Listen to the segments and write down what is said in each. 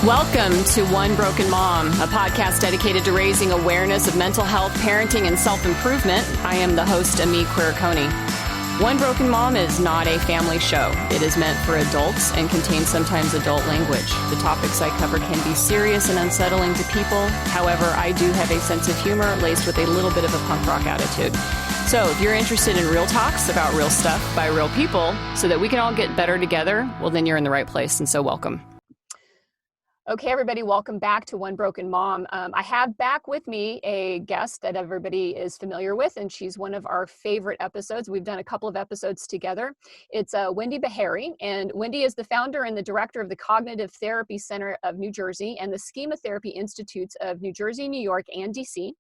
Welcome to One Broken Mom, a podcast dedicated to raising awareness of mental health, parenting, and self-improvement. I am the host, Ameé Coney. One Broken Mom is not a family show. It is meant for adults and contains sometimes adult language. The topics I cover can be serious and unsettling to people. However, I do have a sense of humor laced with a little bit of a punk rock attitude. So if you're interested in real talks about real stuff by real people so that we can all get better together, well, then you're in the right place, and so welcome. Okay, everybody, welcome back to One Broken Mom. I have back with me a guest that everybody is familiar with, and she's one of our favorite episodes. We've done a couple of episodes together. It's Wendy Behary, and Wendy is the founder and the director of the Cognitive Therapy Center of New Jersey and the Schema Therapy Institutes of New Jersey, New York, and DC.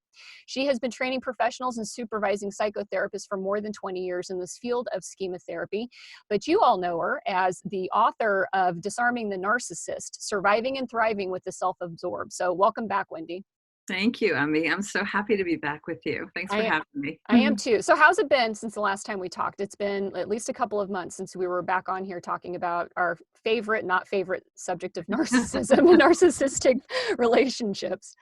She has been training professionals and supervising psychotherapists for more than 20 years in this field of schema therapy. But you all know her as the author of Disarming the Narcissist, Surviving and Thriving with the Self-Absorbed. So welcome back, Wendy. Thank you, Ameé. I'm so happy to be back with you. Thanks for having me. I am too. So how's it been since the last time we talked? It's been at least a couple of months since we were back on here talking about our favorite, not favorite subject of narcissism and narcissistic relationships.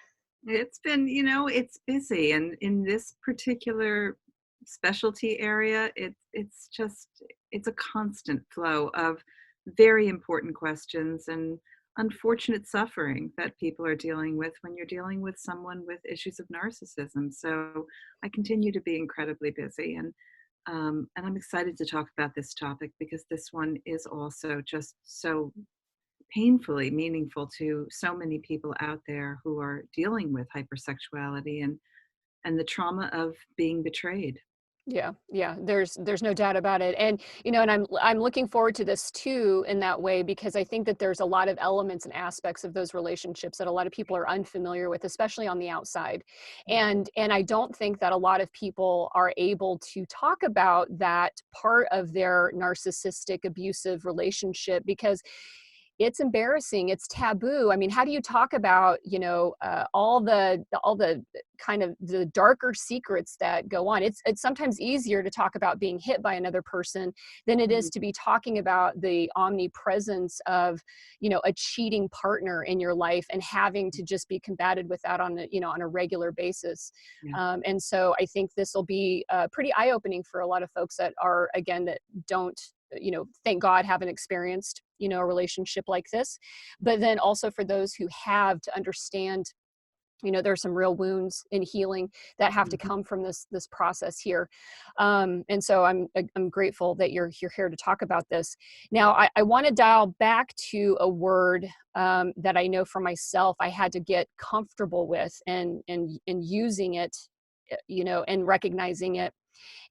It's been, it's busy. And in this particular specialty area, it's a constant flow of very important questions and unfortunate suffering that people are dealing with when you're dealing with someone with issues of narcissism. So I continue to be incredibly busy. And I'm excited to talk about this topic because this one is also just so painfully meaningful to so many people out there who are dealing with hypersexuality and the trauma of being betrayed. Yeah, there's no doubt about it. And, and I'm looking forward to this too in that way, because I think that there's a lot of elements and aspects of those relationships that a lot of people are unfamiliar with, especially on the outside. And I don't think that a lot of people are able to talk about that part of their narcissistic abusive relationship because it's embarrassing. It's taboo. I mean, how do you talk about, all the kind of the darker secrets that go on? It's sometimes easier to talk about being hit by another person than it is to be talking about the omnipresence of, a cheating partner in your life and having to just be combated with that on a regular basis. Yeah. And so I think this will be pretty eye-opening for a lot of folks that are, again, that don't, thank God, haven't experienced, a relationship like this, but then also for those who have, to understand, there's some real wounds in healing that have to come from this process here. And so I'm grateful that you're here to talk about this. Now, I want to dial back to a word that I know for myself I had to get comfortable with and using it, and recognizing it.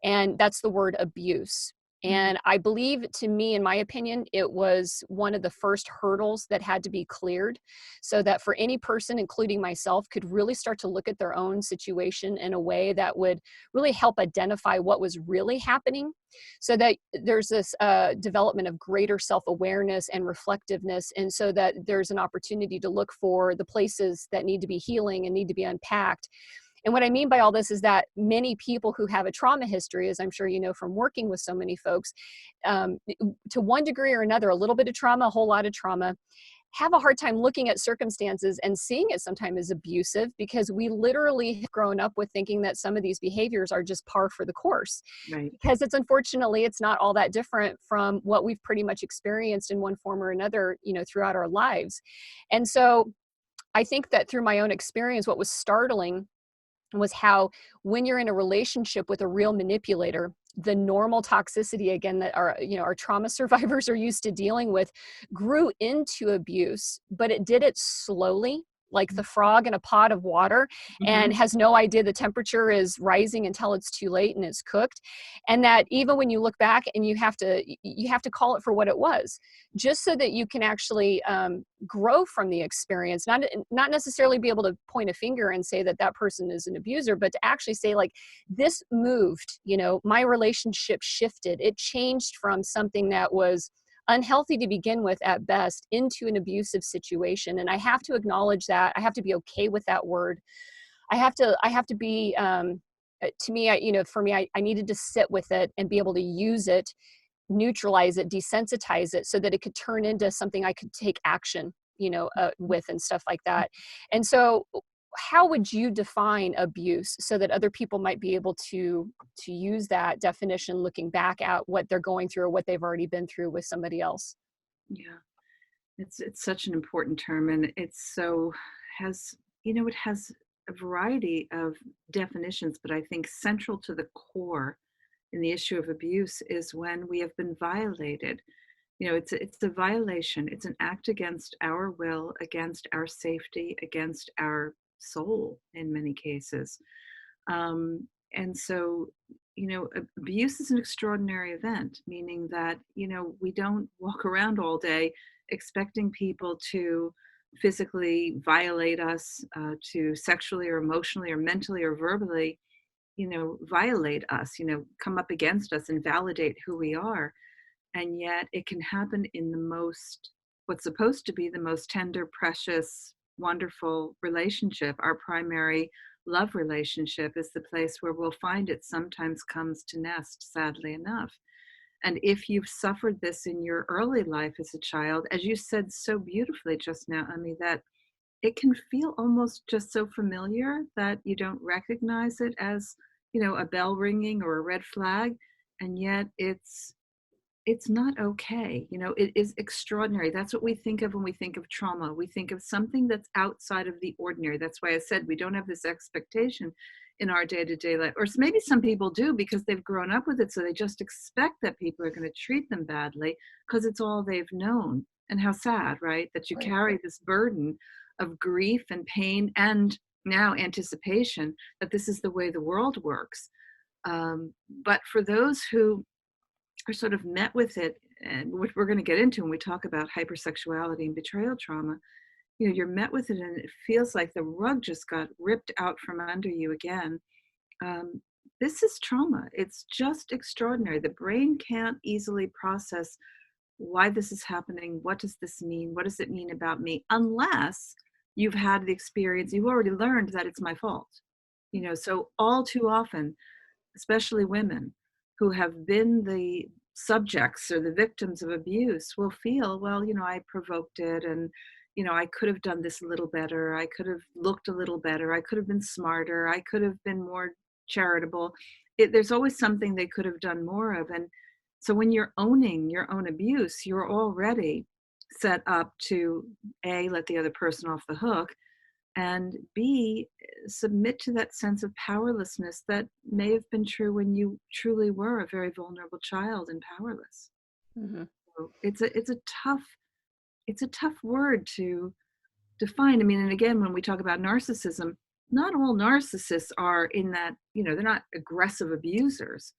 And that's the word abuse. And I believe, to me, in my opinion, it was one of the first hurdles that had to be cleared so that for any person, including myself, could really start to look at their own situation in a way that would really help identify what was really happening, so that there's this development of greater self-awareness and reflectiveness, and so that there's an opportunity to look for the places that need to be healing and need to be unpacked. And what I mean by all this is that many people who have a trauma history, as I'm sure you know from working with so many folks, to one degree or another, a little bit of trauma, a whole lot of trauma, have a hard time looking at circumstances and seeing it sometimes as abusive, because we literally have grown up with thinking that some of these behaviors are just par for the course. Right. Because unfortunately, it's not all that different from what we've pretty much experienced in one form or another, throughout our lives. And so I think that through my own experience, what was startling was how, when you're in a relationship with a real manipulator, the normal toxicity, again, that our trauma survivors are used to dealing with, grew into abuse, but it did it slowly, like the frog in a pot of water, and has no idea the temperature is rising until it's too late and it's cooked. And that even when you look back and you have to call it for what it was, just so that you can actually grow from the experience, not necessarily be able to point a finger and say that person is an abuser, but to actually say, like, this moved, my relationship shifted. It changed from something that was unhealthy to begin with at best into an abusive situation. And I have to acknowledge that. I have to be okay with that word. I have to be, to me, for me, I needed to sit with it and be able to use it, neutralize it, desensitize it, so that it could turn into something I could take action with and stuff like that. And so how would you define abuse so that other people might be able to use that definition looking back at what they're going through or what they've already been through with somebody else? Yeah. It's such an important term, and it's so has it has a variety of definitions, but I think central to the core in the issue of abuse is when we have been violated. It's a violation. It's an act against our will, against our safety, against our soul in many cases. And so, abuse is an extraordinary event, meaning that, we don't walk around all day expecting people to physically violate us, to sexually or emotionally or mentally or verbally, violate us, come up against us and validate who we are. And yet it can happen in what's supposed to be the most tender, precious, wonderful relationship. Our primary love relationship is the place where we'll find it sometimes comes to nest, sadly enough. And if you've suffered this in your early life as a child, as you said so beautifully just now, Ameé, that it can feel almost just so familiar that you don't recognize it as, a bell ringing or a red flag. And yet it's not okay. It is extraordinary. That's what we think of when we think of trauma. We think of something that's outside of the ordinary. That's why I said we don't have this expectation in our day-to-day life. Or maybe some people do because they've grown up with it. So they just expect that people are going to treat them badly because it's all they've known. And how sad, right? That you Right. carry this burden of grief and pain and now anticipation that this is the way the world works. But for those who are sort of met with it, and which we're going to get into when we talk about hypersexuality and betrayal trauma, you're met with it and it feels like the rug just got ripped out from under you again. This is trauma. It's just extraordinary. The brain can't easily process why this is happening. What does this mean? What does it mean about me? Unless you've had the experience, you've already learned that it's my fault. So all too often, especially women who have been the subjects or the victims of abuse will feel, well, I provoked it, and I could have done this a little better, I could have looked a little better, I could have been smarter, I could have been more charitable. There's always something they could have done more of. And so when you're owning your own abuse, you're already set up to A, let the other person off the hook, and B, submit to that sense of powerlessness that may have been true when you truly were a very vulnerable child and powerless. Mm-hmm. So it's a tough word to define. I mean, and again, when we talk about narcissism, not all narcissists are in that, they're not aggressive abusers,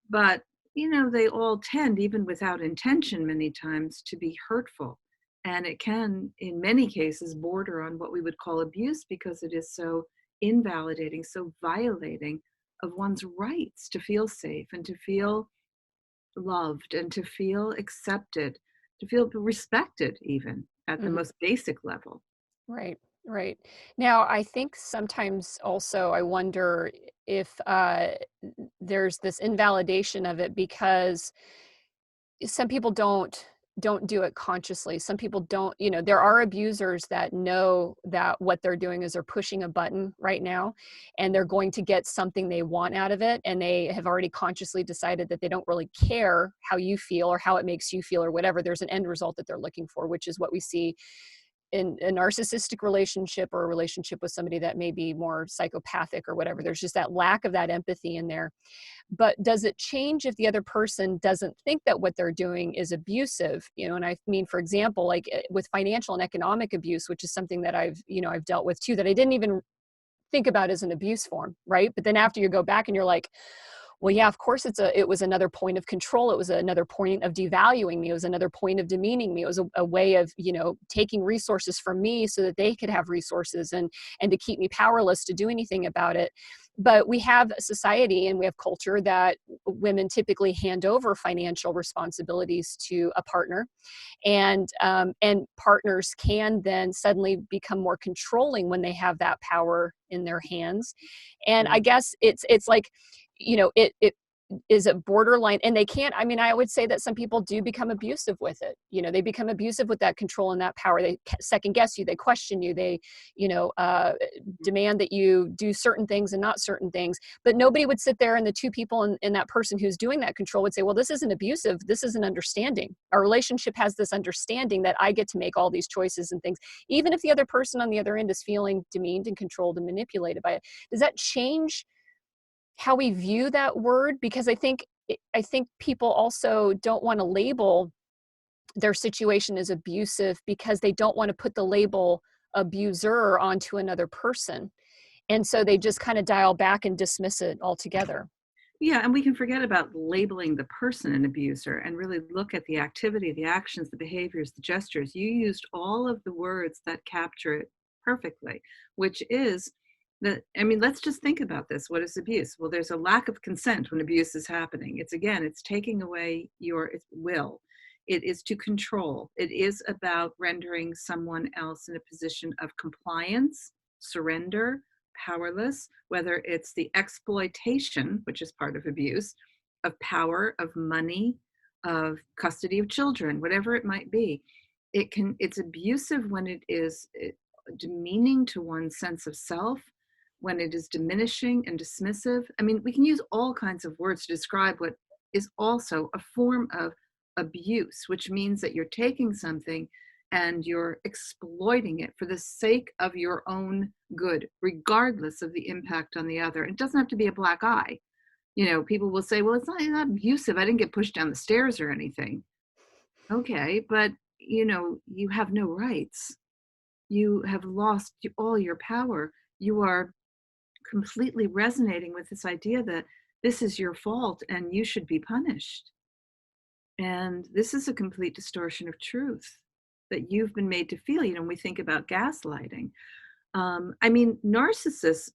but they all tend, even without intention many times, to be hurtful. And it can, in many cases, border on what we would call abuse because it is so invalidating, so violating of one's rights to feel safe and to feel loved and to feel accepted, to feel respected, even at the Mm-hmm. most basic level. Right, right. Now, I think sometimes also I wonder if there's this invalidation of it because some people don't do it consciously. Some people don't, there are abusers that know that what they're doing is they're pushing a button right now and they're going to get something they want out of it. And they have already consciously decided that they don't really care how you feel or how it makes you feel or whatever. There's an end result that they're looking for, which is what we see in a narcissistic relationship or a relationship with somebody that may be more psychopathic or whatever. There's just that lack of that empathy in there. But does it change if the other person doesn't think that what they're doing is abusive? And I mean, for example, like with financial and economic abuse, which is something that I've dealt with too, that I didn't even think about as an abuse form, right? But then after you go back and you're like, well, yeah, of course it was another point of control. It was another point of devaluing me. It was another point of demeaning me. It was a way of, taking resources from me so that they could have resources and to keep me powerless to do anything about it. But we have a society and we have culture that women typically hand over financial responsibilities to a partner, and partners can then suddenly become more controlling when they have that power in their hands. And I Right. guess it's like, it is it borderline? And they can't, I mean, I would say that some people do become abusive with it. They become abusive with that control and that power. They second guess you, they question you, they, demand that you do certain things and not certain things. But nobody would sit there, and the two people in that person who's doing that control would say, well, this isn't abusive. This is an understanding. Our relationship has this understanding that I get to make all these choices and things, even if the other person on the other end is feeling demeaned and controlled and manipulated by it. Does that change how we view that word? Because I think people also don't want to label their situation as abusive because they don't want to put the label abuser onto another person. And so they just kind of dial back and dismiss it altogether. Yeah, and we can forget about labeling the person an abuser and really look at the activity, the actions, the behaviors, the gestures. You used all of the words that capture it perfectly, which is let's just think about this. What is abuse? Well, there's a lack of consent when abuse is happening. It's taking away your will. It is to control. It is about rendering someone else in a position of compliance, surrender, powerless, whether it's the exploitation, which is part of abuse, of power, of money, of custody of children, whatever it might be. It's abusive when it is demeaning to one's sense of self, when it is diminishing and dismissive. I mean, we can use all kinds of words to describe what is also a form of abuse, which means that you're taking something and you're exploiting it for the sake of your own good, regardless of the impact on the other. It doesn't have to be a black eye. People will say, well, it's not abusive. I didn't get pushed down the stairs or anything. Okay, but you have no rights. You have lost all your power. You are completely resonating with this idea that this is your fault and you should be punished. And this is a complete distortion of truth that you've been made to feel. When we think about gaslighting, narcissists,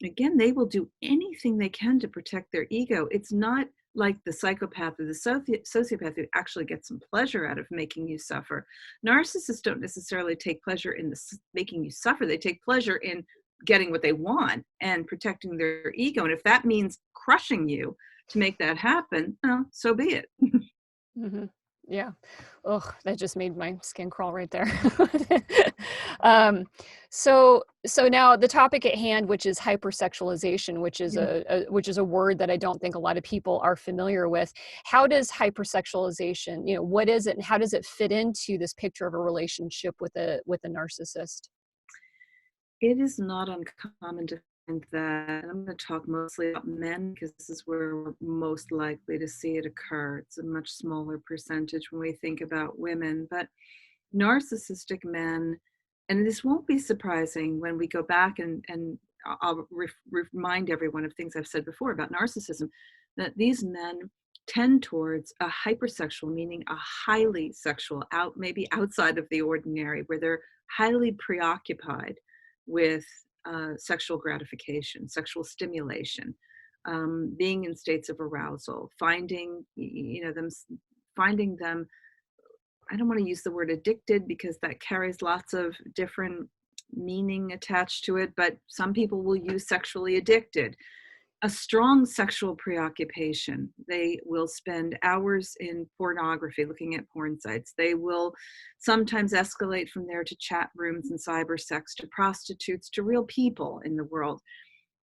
again, they will do anything they can to protect their ego. It's not like the psychopath or the sociopath who actually gets some pleasure out of making you suffer. Narcissists don't necessarily take pleasure in making you suffer. They take pleasure in getting what they want and protecting their ego. And if that means crushing you to make that happen, so be it. Mm-hmm. Yeah. Oh, that just made my skin crawl right there. um, so now the topic at hand, which is hypersexualization, which is a word that I don't think a lot of people are familiar with. How does hypersexualization, what is it, and how does it fit into this picture of a relationship with a narcissist? It is not uncommon to find that, and I'm going to talk mostly about men because this is where we're most likely to see it occur. It's a much smaller percentage when we think about women, but narcissistic men, and this won't be surprising when we go back and I'll remind everyone of things I've said before about narcissism, that these men tend towards a hypersexual, meaning a highly sexual, maybe outside of the ordinary, where they're highly preoccupied with sexual gratification, sexual stimulation, being in states of arousal, finding them. I don't want to use the word addicted because that carries lots of different meaning attached to it, but some people will use sexually addicted. A strong sexual preoccupation. They will spend hours in pornography, looking at porn sites. They will sometimes escalate from there to chat rooms and cybersex, to prostitutes, to real people in the world.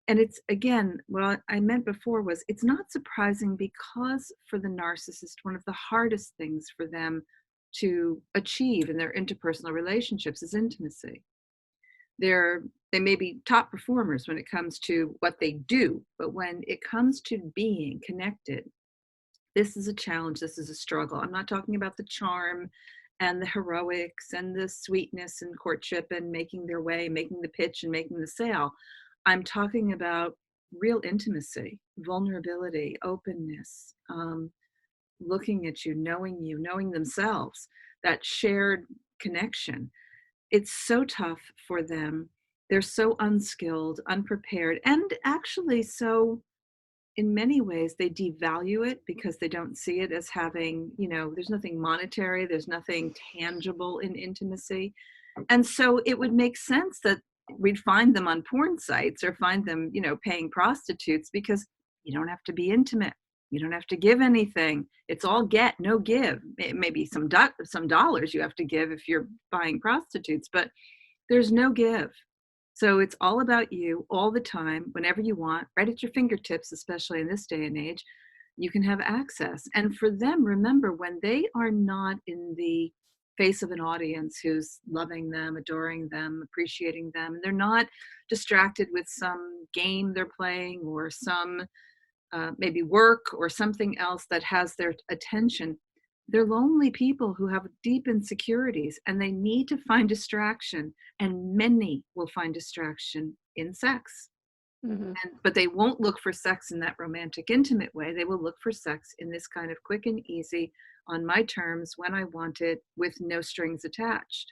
And it's, again, what I meant before was, it's not surprising because for the narcissist, one of the hardest things for them to achieve in their interpersonal relationships is intimacy. They may be top performers when it comes to what they do, but when it comes to being connected, this is a challenge, this is a struggle. I'm not talking about the charm and the heroics and the sweetness and courtship and making their way, making the pitch and making the sale. I'm talking about real intimacy, vulnerability, openness, looking at you, knowing themselves, that shared connection. It's so tough for them. They're so unskilled, unprepared, and actually so, in many ways, they devalue it because they don't see it as having, there's nothing monetary, there's nothing tangible in intimacy. And so it would make sense that we'd find them on porn sites or find them, paying prostitutes because you don't have to be intimate. You don't have to give anything. It's all get, no give. Maybe some dollars you have to give if you're buying prostitutes, but there's no give. So it's all about you all the time, whenever you want, right at your fingertips, especially in this day and age, you can have access. And for them, remember, when they are not in the face of an audience who's loving them, adoring them, appreciating them, and they're not distracted with some game they're playing or some maybe work or something else that has their attention, they're lonely people who have deep insecurities and they need to find distraction. And many will find distraction in sex. Hmm. But they won't look for sex in that romantic, intimate way. They will look for sex in this kind of quick and easy, on my terms, when I want it, with no strings attached.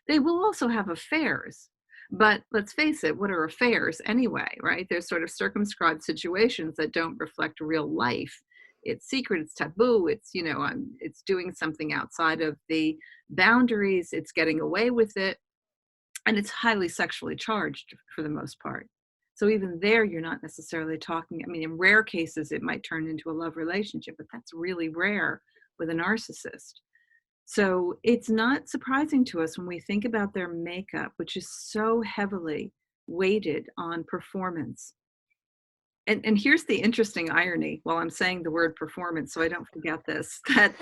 They will also have affairs. But let's face it, what are affairs anyway, right? They're sort of circumscribed situations that don't reflect real life. It's secret, it's taboo, it's, it's doing something outside of the boundaries, it's getting away with it, and it's highly sexually charged for the most part. So even there, you're not necessarily talking, I mean, in rare cases, it might turn into a love relationship, but that's really rare with a narcissist. So it's not surprising to us when we think about their makeup, which is so heavily weighted on performance. And here's the interesting irony while I'm saying the word performance, so I don't forget this, that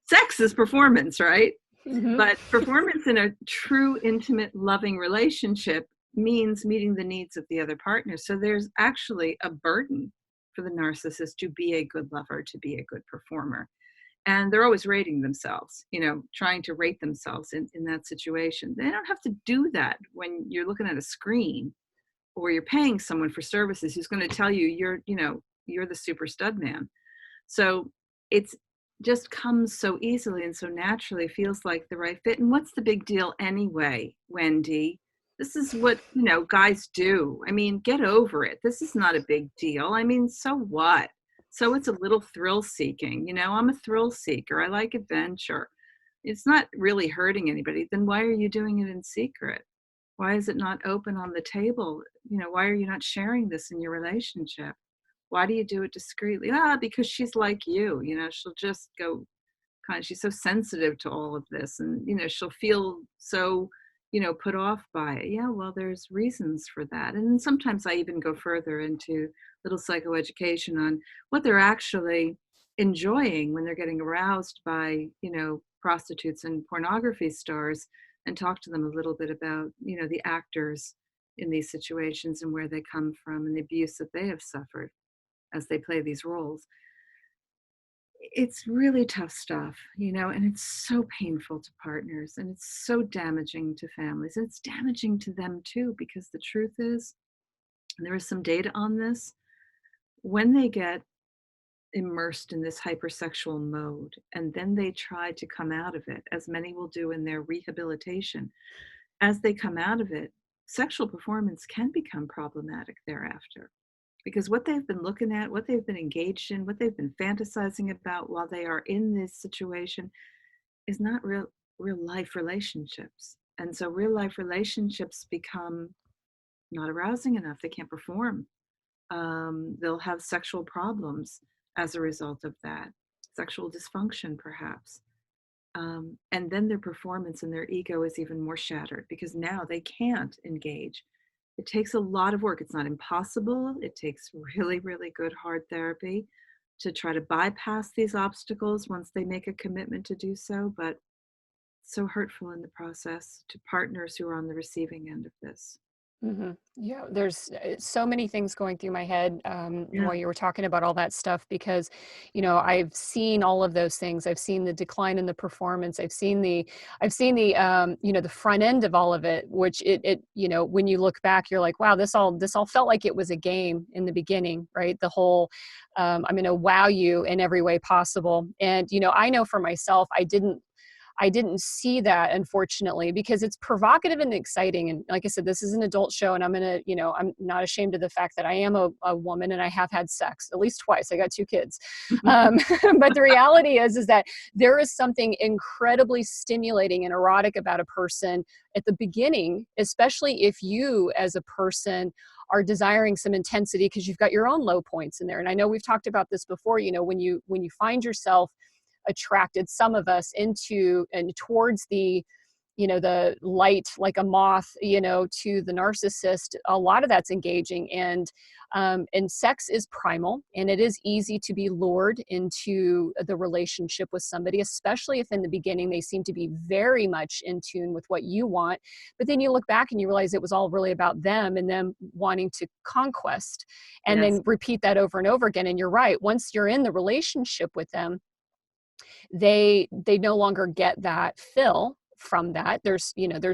sex is performance, right? Hmm. But performance in a true, intimate, loving relationship means meeting the needs of the other partner. So there's actually a burden for the narcissist to be a good lover, to be a good performer. And they're always rating themselves, trying to rate themselves in that situation. They don't have to do that when you're looking at a screen or you're paying someone for services who's going to tell you you're the super stud man. So it's just comes so easily and so naturally, feels like the right fit. And what's the big deal anyway, Wendy? This is what, guys do. I mean, get over it. This is not a big deal. I mean, so what? So it's a little thrill seeking. I'm a thrill seeker. I like adventure. It's not really hurting anybody. Then why are you doing it in secret? Why is it not open on the table? Why are you not sharing this in your relationship? Why do you do it discreetly? Because she's like you, she'll just go she's so sensitive to all of this, and, she'll feel so, put off by it. Yeah, well, there's reasons for that. And sometimes I even go further into little psychoeducation on what they're actually enjoying when they're getting aroused by, prostitutes and pornography stars, and talk to them a little bit about, the actors in these situations and where they come from and the abuse that they have suffered as they play these roles. It's really tough stuff, and it's so painful to partners, and it's so damaging to families, and it's damaging to them too, because the truth is, and there is some data on this, when they get immersed in this hypersexual mode and then they try to come out of it, as many will do in their rehabilitation, as they come out of it, sexual performance can become problematic thereafter. Because what they've been looking at, what they've been engaged in, what they've been fantasizing about while they are in this situation is not real life relationships. And so real life relationships become not arousing enough. They can't perform. They'll have sexual problems as a result of that, sexual dysfunction perhaps. And then their performance and their ego is even more shattered because now they can't engage. It takes a lot of work. It's not impossible. It takes really, really good hard therapy to try to bypass these obstacles once they make a commitment to do so, but so hurtful in the process to partners who are on the receiving end of this. Hmm. Yeah, there's so many things going through my head Yeah. while you were talking about all that stuff because, I've seen all of those things. I've seen the decline in the performance. I've seen the front end of all of it, which when you look back, you're like, wow, this all felt like it was a game in the beginning, right? The whole, I'm going to wow you in every way possible. And, I know for myself, I didn't see that, unfortunately, because it's provocative and exciting. And like I said, this is an adult show, and I'm gonna, I'm not ashamed of the fact that I am a woman and I have had sex at least twice. I got 2 kids. But the reality is that there is something incredibly stimulating and erotic about a person at the beginning, especially if you as a person are desiring some intensity because you've got your own low points in there. And I know we've talked about this before, when you find yourself attracted, some of us, into and towards the light, like a moth, to the narcissist, a lot of that's engaging. And sex is primal, and it is easy to be lured into the relationship with somebody, especially if in the beginning they seem to be very much in tune with what you want. But then you look back and you realize it was all really about them and them wanting to conquest, and Yes, then repeat that over and over again. And you're right, once you're in the relationship with them, they no longer get that fill from that. There's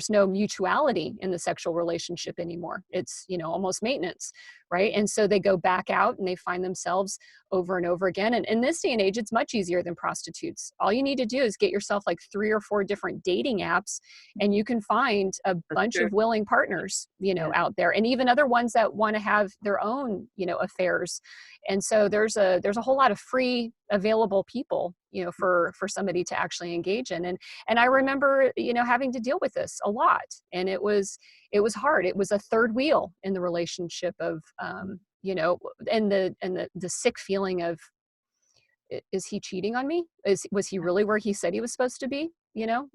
no mutuality in the sexual relationship anymore. It's almost maintenance, right? And so they go back out and they find themselves over and over again. And in this day and age, it's much easier than prostitutes. All you need to do is get yourself like 3 or 4 different dating apps, and you can find a that's bunch true. of willing partners, Yeah. out there, and even other ones that want to have their own, affairs. And so there's a whole lot of free available people, for somebody to actually engage in. And I remember, having to deal with this a lot, and it was hard. It was a third wheel in the relationship of, and the sick feeling of, is he cheating on me? Was he really where he said he was supposed to be?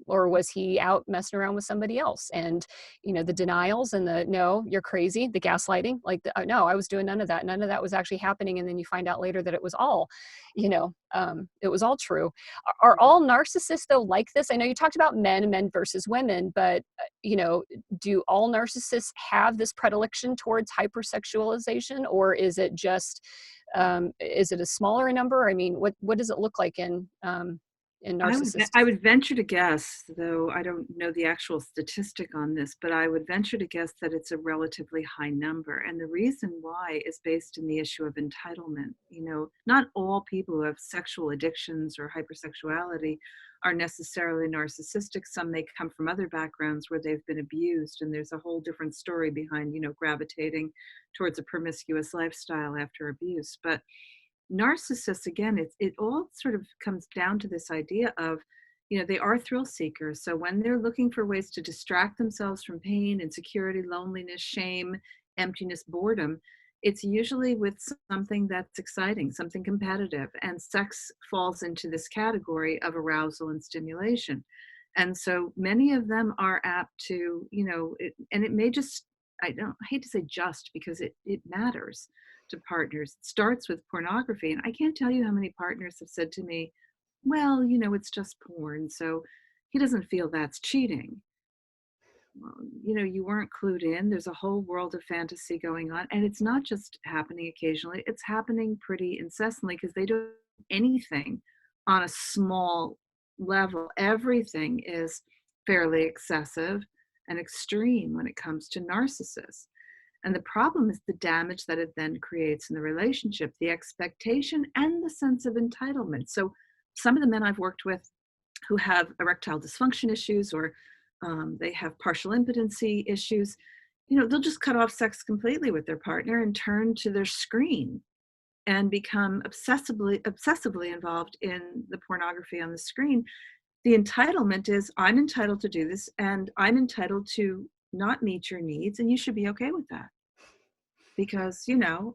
Or was he out messing around with somebody else? And, the denials and the, no, you're crazy, the gaslighting, like, no, I was doing none of that. None of that was actually happening. And then you find out later that it was all, it was all true. Are all narcissists though like this? I know you talked about men versus women, but, do all narcissists have this predilection towards hypersexualization, or is it just, is it a smaller number? I mean, what does it look like in narcissists? I would venture to guess, though I don't know the actual statistic on this, but I would venture to guess that it's a relatively high number. And the reason why is based in the issue of entitlement. Not all people who have sexual addictions or hypersexuality are necessarily narcissistic. Some may come from other backgrounds where they've been abused, and there's a whole different story behind, gravitating towards a promiscuous lifestyle after abuse. But narcissists, again, it all sort of comes down to this idea of, they are thrill seekers. So when they're looking for ways to distract themselves from pain, insecurity, loneliness, shame, emptiness, boredom, it's usually with something that's exciting, something competitive. And sex falls into this category of arousal and stimulation. And so many of them are apt to, and it may just, I hate to say just, because it matters to partners. It starts with pornography. And I can't tell you how many partners have said to me, well, it's just porn, so he doesn't feel that's cheating. Well, you weren't clued in. There's a whole world of fantasy going on. And it's not just happening occasionally, it's happening pretty incessantly, because they don't do anything on a small level. Everything is fairly excessive and extreme when it comes to narcissists. And the problem is the damage that it then creates in the relationship, the expectation and the sense of entitlement. So some of the men I've worked with who have erectile dysfunction issues, or they have partial impotency issues, they'll just cut off sex completely with their partner and turn to their screen and become obsessively involved in the pornography on the screen. The entitlement is, I'm entitled to do this, and I'm entitled to not meet your needs, and you should be okay with that, because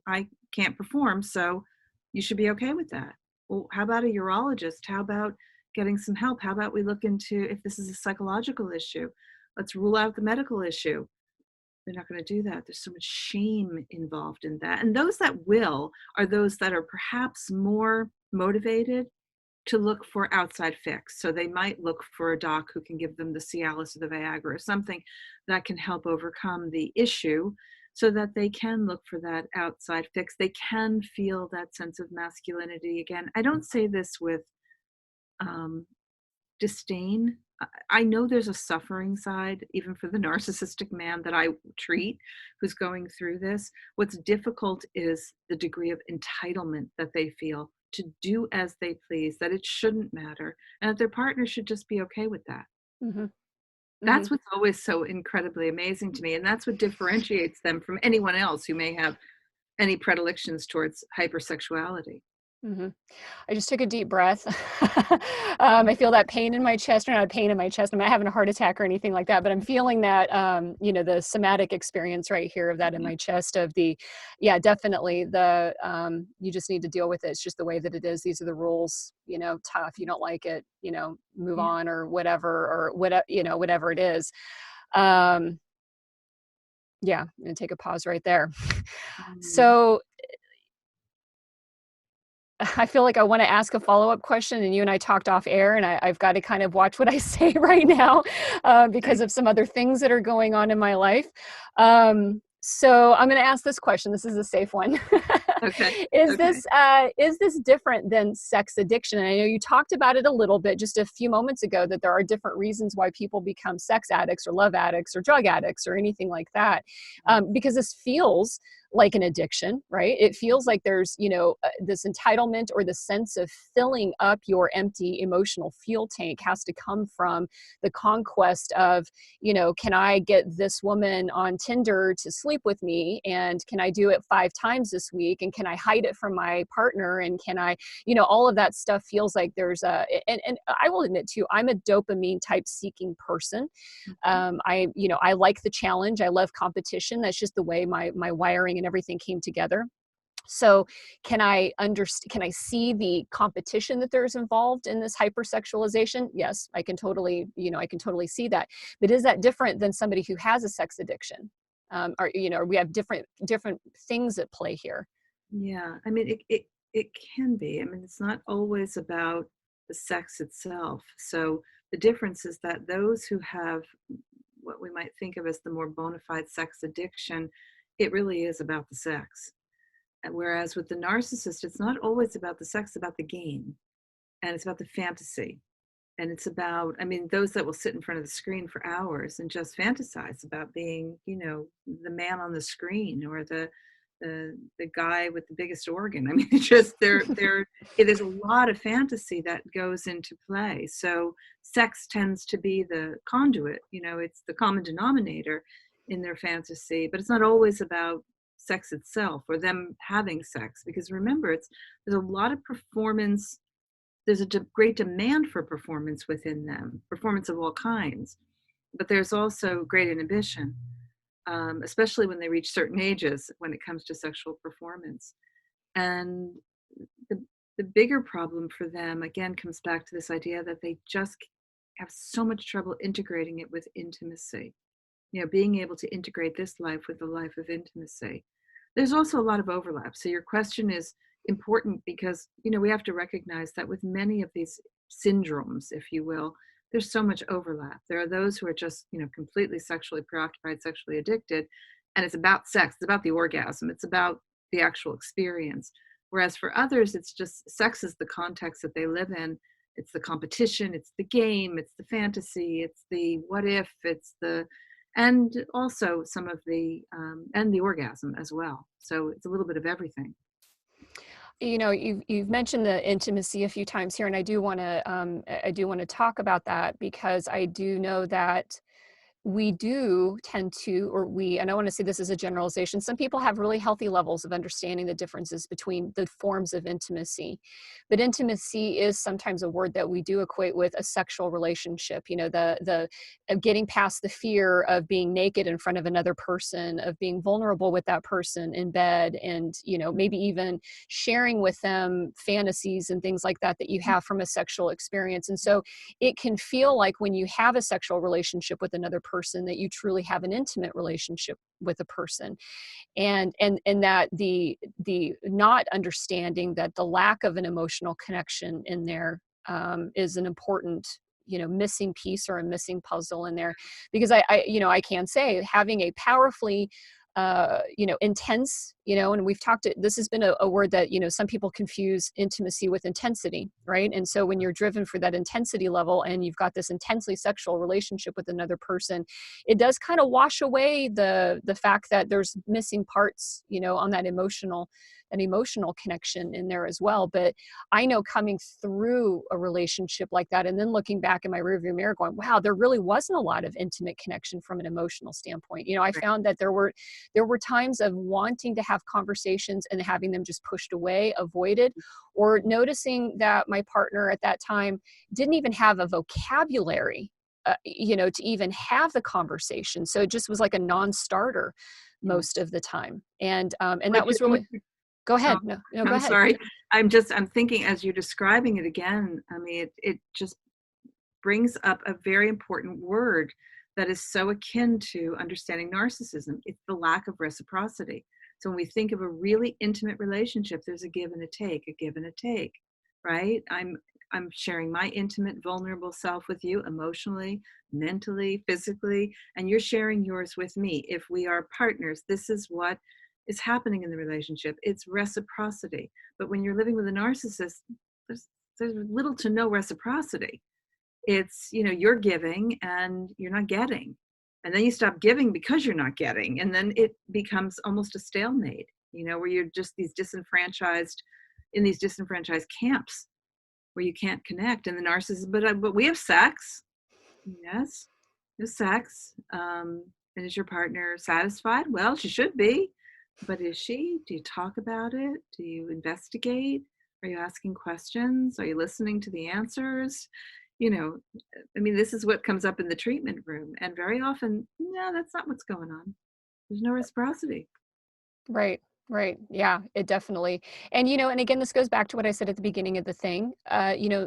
I can't perform, so you should be okay with that. Well, how about a urologist? How about getting some help? How about we look into if this is a psychological issue? Let's rule out the medical issue. They're not going to do that. There's so much shame involved in that. And those that will are those that are perhaps more motivated to look for outside fix. So they might look for a doc who can give them the Cialis or the Viagra or something that can help overcome the issue, so that they can look for that outside fix. They can feel that sense of masculinity again. I don't say this with disdain. I know there's a suffering side, even for the narcissistic man that I treat who's going through this. What's difficult is the degree of entitlement that they feel to do as they please, that it shouldn't matter, and that their partner should just be okay with that. Hmm. Hmm. That's what's always so incredibly amazing to me, and that's what differentiates them from anyone else who may have any predilections towards hypersexuality. Hmm. I just took a deep breath. I feel that pain in my chest, or not a pain in my chest. I'm not having a heart attack or anything like that, but I'm feeling that, the somatic experience right here of that in Mhm. my chest of the, yeah, definitely the, you just need to deal with it. It's just the way that it is. These are the rules, tough. You don't like it, move Yeah. on or whatever, whatever it is. Um, yeah, I'm going to take a pause right there. Mm. So I feel like I wanna ask a follow-up question, and you and I talked off air, and I've got to kind of watch what I say right now, because Okay. of some other things that are going on in my life. So I'm gonna ask this question. This is a safe one. Okay. Is Okay. this different than sex addiction? And I know you talked about it a little bit just a few moments ago, that there are different reasons why people become sex addicts or love addicts or drug addicts or anything like that. Because this feels like an addiction, right? It feels like there's, this entitlement or the sense of filling up your empty emotional fuel tank has to come from the conquest of, can I get this woman on Tinder to sleep with me? And can I do it 5 times this week? And can I hide it from my partner? And can I, all of that stuff feels like there's and I will admit too, I'm a dopamine type seeking person. Mhm. I like the challenge. I love competition. That's just the way my wiring and everything came together. So can I see the competition that there's involved in this hypersexualization? Yes, I can totally, I can totally see that. But is that different than somebody who has a sex addiction? Or we have different things at play here. Yeah. I mean, it can be. I mean, it's not always about the sex itself. So the difference is that those who have what we might think of as the more bona fide sex addiction, it really is about the sex. And whereas with the narcissist, it's not always about the sex, it's about the game, and it's about the fantasy. And it's about, I mean, those that will sit in front of the screen for hours and just fantasize about being, the man on the screen, or the guy with the biggest organ. I mean, it's just there's a lot of fantasy that goes into play. So sex tends to be the conduit, it's the common denominator in their fantasy, but it's not always about sex itself or them having sex, because remember, there's a lot of performance. There's a great demand for performance within them, performance of all kinds, but there's also great inhibition, especially when they reach certain ages when it comes to sexual performance. And the bigger problem for them, again, comes back to this idea that they just have so much trouble integrating it with intimacy, being able to integrate this life with the life of intimacy. There's also a lot of overlap. So your question is important because, we have to recognize that with many of these syndromes, if you will, there's so much overlap. There are those who are just, completely sexually preoccupied, sexually addicted, and it's about sex, it's about the orgasm, it's about the actual experience. Whereas for others, it's just sex is the context that they live in. It's the competition, it's the game, it's the fantasy, it's the what if, and also some of and the orgasm as well. So it's a little bit of everything. You've mentioned the intimacy a few times here, and I do want to talk about that because I do know that we do tend to, and I want to say this as a generalization, some people have really healthy levels of understanding the differences between the forms of intimacy. But intimacy is sometimes a word that we do equate with a sexual relationship, the of getting past the fear of being naked in front of another person, of being vulnerable with that person in bed, and, maybe even sharing with them fantasies and things like that you have from a sexual experience. And so it can feel like when you have a sexual relationship with another person that you truly have an intimate relationship with a person, and that the not understanding that the lack of an emotional connection in there, is an important, missing piece or a missing puzzle in there. Because I can say having a powerfully intense, and we've talked, this has been a word that, some people confuse intimacy with intensity, right? And so when you're driven for that intensity level and you've got this intensely sexual relationship with another person, it does kind of wash away the fact that there's missing parts, on that an emotional connection in there as well. But I know coming through a relationship like that and then looking back in my rearview mirror going, wow, there really wasn't a lot of intimate connection from an emotional standpoint. I Right. found that there were times of wanting to have conversations and having them just pushed away, avoided, or noticing that my partner at that time didn't even have a vocabulary, to even have the conversation. So it just was like a non-starter Yeah. most of the time. And that What was really, go Oh, ahead. No, no, go I'm ahead. sorry. I'm thinking as you're describing it again, I mean, it just brings up a very important word that is so akin to understanding narcissism. It's the lack of reciprocity. So when we think of a really intimate relationship, there's a give and a give and a take, right? I'm sharing my intimate, vulnerable self with you emotionally, mentally, physically, and you're sharing yours with me. If we are partners, this is what is happening in the relationship. It's reciprocity. But when you're living with a narcissist, there's there's little to no reciprocity. It's, you're giving and you're not getting. And then you stop giving because you're not getting. And then it becomes almost a stalemate, where you're just in these disenfranchised camps where you can't connect. And the narcissist, but we have sex. Yes, there's sex. And is your partner satisfied? Well, she should be. But is she? Do you talk about it? Do you investigate? Are you asking questions? Are you listening to the answers? You know, I mean, this is what comes up in the treatment room. And very often, no, that's not what's going on. There's no reciprocity. Right, right. Yeah, it definitely. And again, this goes back to what I said at the beginning of the thing.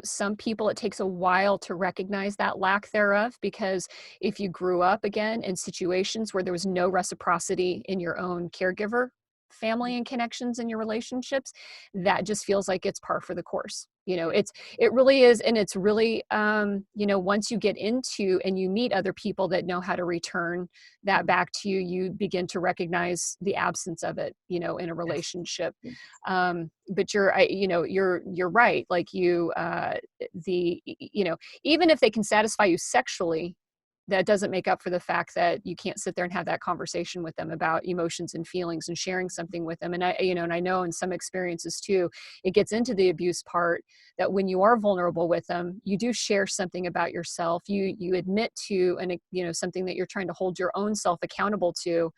Some people, it takes a while to recognize that lack thereof, because if you grew up again in situations where there was no reciprocity in your own caregiver, family and connections in your relationships, that just feels like it's par for the course. It really is. And it's really, once you get into and you meet other people that know how to return that back to you, you begin to recognize the absence of it, in a Yes. relationship. Yes. But you're right. Like even if they can satisfy you sexually, that doesn't make up for the fact that you can't sit there and have that conversation with them about emotions and feelings and sharing something with them. And I know in some experiences too, it gets into the abuse part, that when you are vulnerable with them, you do share something about yourself. You admit to, and something that you're trying to hold your own self accountable to.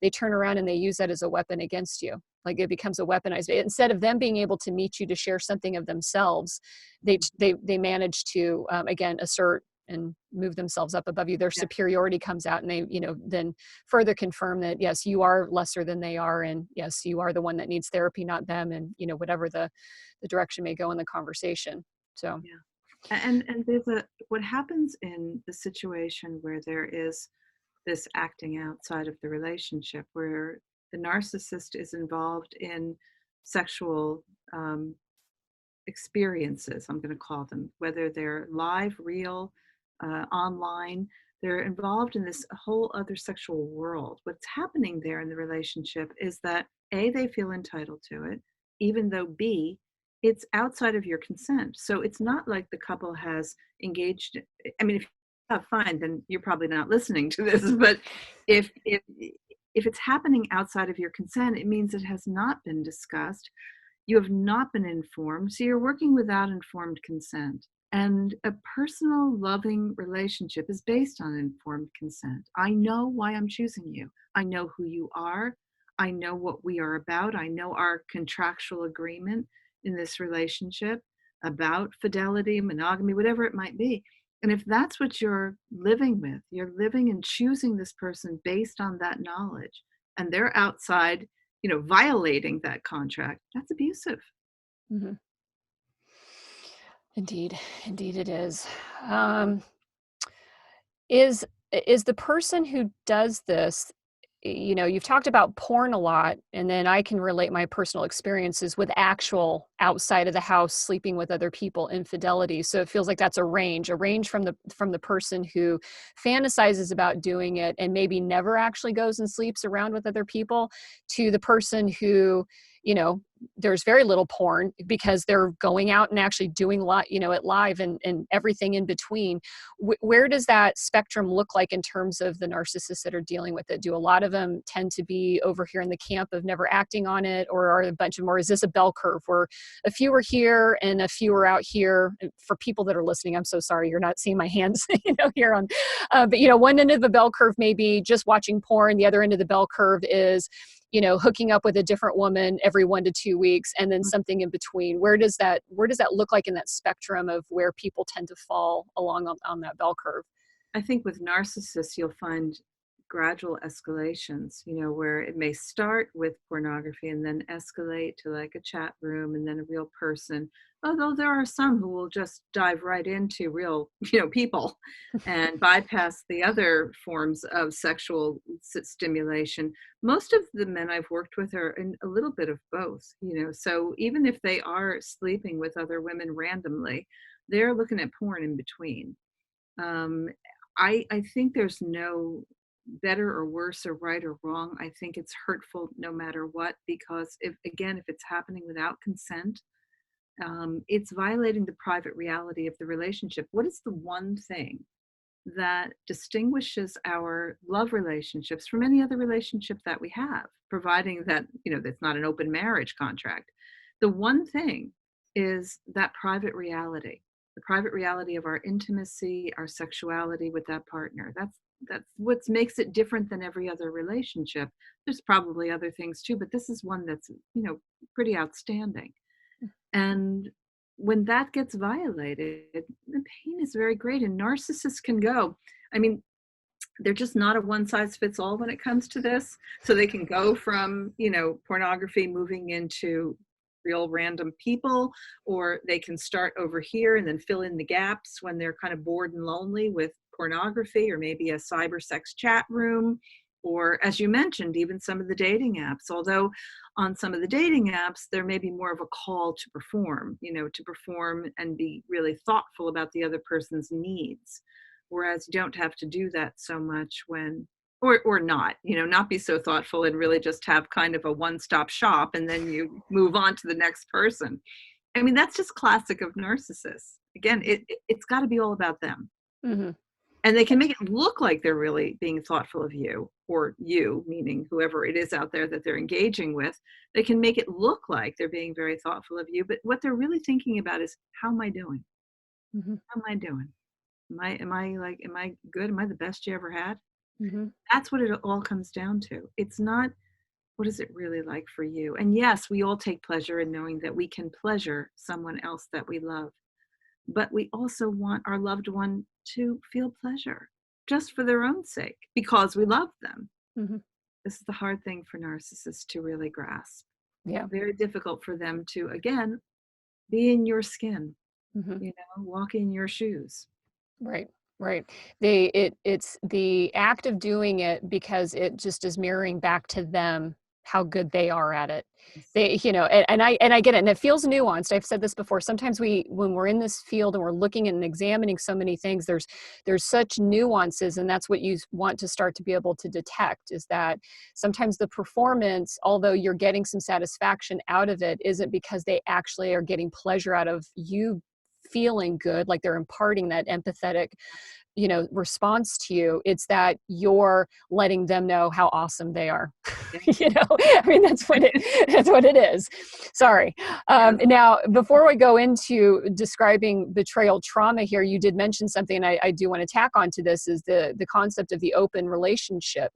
They turn around and they use that as a weapon against you. Like it becomes a weaponized. Instead of them being able to meet you to share something of themselves, they manage to again assert and move themselves up above you. Their Yeah. superiority comes out, and they then further confirm that yes, you are lesser than they are, and yes, you are the one that needs therapy, not them, and whatever the direction may go in the conversation. So Yeah. And there's what happens in the situation where there is this acting outside of the relationship, where the narcissist is involved in sexual um, experiences, I'm going to call them, whether they're live, real, online. They're involved in this whole other sexual world. What's happening there in the relationship is that A, they feel entitled to it, even though B, it's outside of your consent. So it's not like the couple has engaged. I mean, if you have fine, then you're probably not listening to this. But if it's happening outside of your consent, it means it has not been discussed. You have not been informed, so you're working without informed consent. And a personal, loving relationship is based on informed consent. I know why I'm choosing you. I know who you are. I know what we are about. I know our contractual agreement in this relationship about fidelity, monogamy, whatever it might be. And if that's what you're living with, you're living and choosing this person based on that knowledge, and they're outside, violating that contract, that's abusive. mhm. Indeed, indeed, it is. Um, is the person who does this, you've talked about porn a lot, and then I can relate my personal experiences with outside of the house, sleeping with other people, infidelity. So it feels like that's a range from the person who fantasizes about doing it and maybe never actually goes and sleeps around with other people, to the person who, you know, there's very little porn because they're going out and actually doing it live, and everything in between. Where does that spectrum look like in terms of the narcissists that are dealing with it? Do a lot of them tend to be over here in the camp of never acting on it, or are a bunch of more, is this a bell curve where a few are here and a few are out here? And for people that are listening, I'm so sorry you're not seeing my hands, here on, but one end of the bell curve may be just watching porn. The other end of the bell curve is, hooking up with a different woman every 1 to 2 weeks, and then something in between. Where does that look like in that spectrum of where people tend to fall along on that bell curve? I think with narcissists, you'll find gradual escalations, where it may start with pornography and then escalate to like a chat room and then a real person. Although there are some who will just dive right into real, people and bypass the other forms of sexual stimulation. Most of the men I've worked with are in a little bit of both, so even if they are sleeping with other women randomly, they're looking at porn in between. I think there's no better or worse or right or wrong. I think it's hurtful no matter what, because if it's happening without consent, it's violating the private reality of the relationship. What is the one thing that distinguishes our love relationships from any other relationship that we have, providing that, that's not an open marriage contract? The one thing is that private reality, the private reality of our intimacy, our sexuality with that partner. That's what makes it different than every other relationship. There's probably other things too, but this is one that's, pretty outstanding. And when that gets violated, the pain is very great. And narcissists can go, they're just not a one size fits all when it comes to this. So they can go from, pornography moving into real random people, or they can start over here and then fill in the gaps when they're kind of bored and lonely with pornography, or maybe a cyber sex chat room, or, as you mentioned, even some of the dating apps. Although on some of the dating apps, there may be more of a call to perform, and be really thoughtful about the other person's needs. Whereas you don't have to do that so much when, or not, not be so thoughtful and really just have kind of a one-stop shop and then you move on to the next person. That's just classic of narcissists. Again, it's got to be all about them. Mm-hmm. And they can make it look like they're really being thoughtful of you, or you, meaning whoever it is out there that they're engaging with. They can make it look like they're being very thoughtful of you, but what they're really thinking about is, how am I doing? Mm-hmm. How am I doing? Am I good? Am I the best you ever had? Mm-hmm. That's what it all comes down to. It's not, what is it really like for you? And yes, we all take pleasure in knowing that we can pleasure someone else that we love. But we also want our loved one to feel pleasure just for their own sake, because we love them. Mm-hmm. This is the hard thing for narcissists to really grasp. Yeah. Very difficult for them to, again, be in your skin, Mm-hmm. walk in your shoes. Right. Right. It's the act of doing it because it just is mirroring back to them how good they are at it. They, and I get it. And it feels nuanced. I've said this before. Sometimes when we're in this field and we're looking and examining so many things, there's such nuances, and that's what you want to start to be able to detect, is that sometimes the performance, although you're getting some satisfaction out of it, isn't because they actually are getting pleasure out of you feeling good, like they're imparting that empathetic response to you. It's that you're letting them know how awesome they are. Yeah. That's what it is. Sorry. Now, before we go into describing betrayal trauma here, you did mention something, and I do want to tack onto this, is the concept of the open relationship.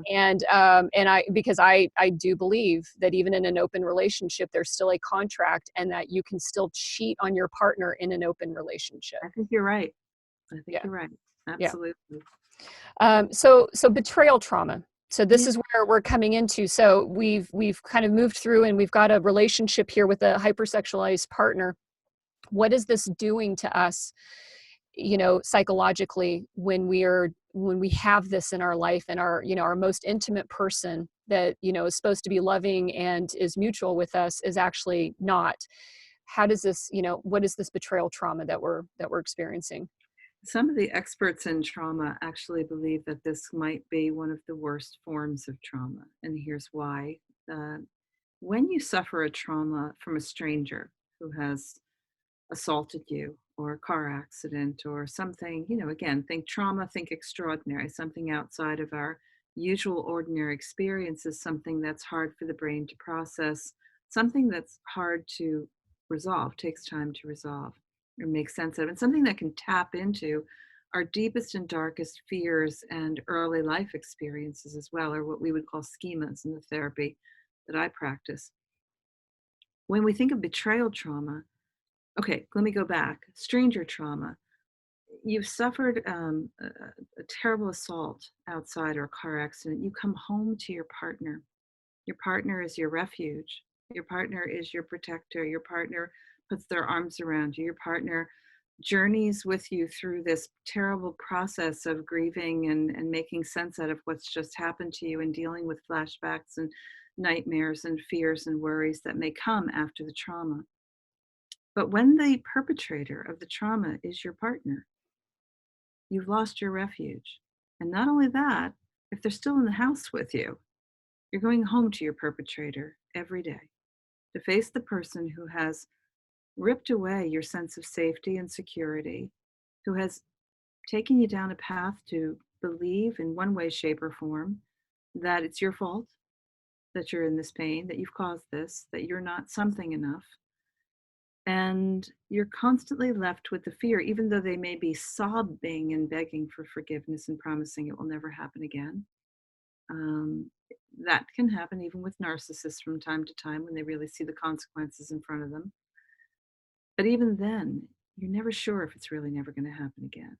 Yeah. And because I do believe that even in an open relationship, there's still a contract, and that you can still cheat on your partner in an open relationship. I think you're right. You're right. Absolutely. Yeah. So betrayal trauma. So this Yeah. is where we're coming into. So we've kind of moved through, and we've got a relationship here with a hypersexualized partner. What is this doing to us, psychologically, when we have this in our life, and our most intimate person that, is supposed to be loving and is mutual with us is actually not? how does this, what is this betrayal trauma that we're experiencing? Some of the experts in trauma actually believe that this might be one of the worst forms of trauma, and here's why. Uh, when you suffer a trauma from a stranger who has assaulted you, or a car accident, or something, again, think trauma, think extraordinary, something outside of our usual ordinary experiences, something that's hard for the brain to process, something that's hard to resolve, takes time to resolve or make sense of, and something that can tap into our deepest and darkest fears and early life experiences as well, or what we would call schemas in the therapy that I practice. When we think of betrayal trauma, okay, let me go back. Stranger trauma. You've suffered a terrible assault outside or a car accident. You come home to your partner. Your partner is your refuge. Your partner is your protector. Your partner puts their arms around you. Your partner journeys with you through this terrible process of grieving and making sense out of what's just happened to you and dealing with flashbacks and nightmares and fears and worries that may come after the trauma. But when the perpetrator of the trauma is your partner, you've lost your refuge. And not only that, if they're still in the house with you, you're going home to your perpetrator every day to face the person who has ripped away your sense of safety and security, who has taken you down a path to believe in one way, shape, or form that it's your fault, that you're in this pain, that you've caused this, that you're not something enough. And you're constantly left with the fear, even though they may be sobbing and begging for forgiveness and promising it will never happen again. That can happen even with narcissists from time to time when they really see the consequences in front of them. But even then, you're never sure if it's really never going to happen again.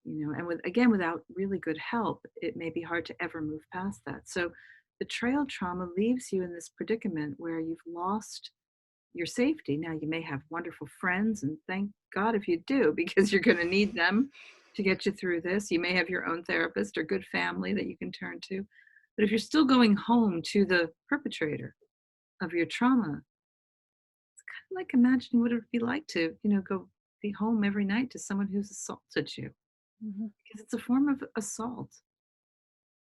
And without really good help, it may be hard to ever move past that. So betrayal trauma leaves you in this predicament where you've lost your safety. Now, you may have wonderful friends, and thank God if you do, because you're going to need them to get you through this. You may have your own therapist or good family that you can turn to. But if you're still going home to the perpetrator of your trauma, it's kind of like imagining what it would be like to, go be home every night to someone who's assaulted you. Mm-hmm. Because it's a form of assault.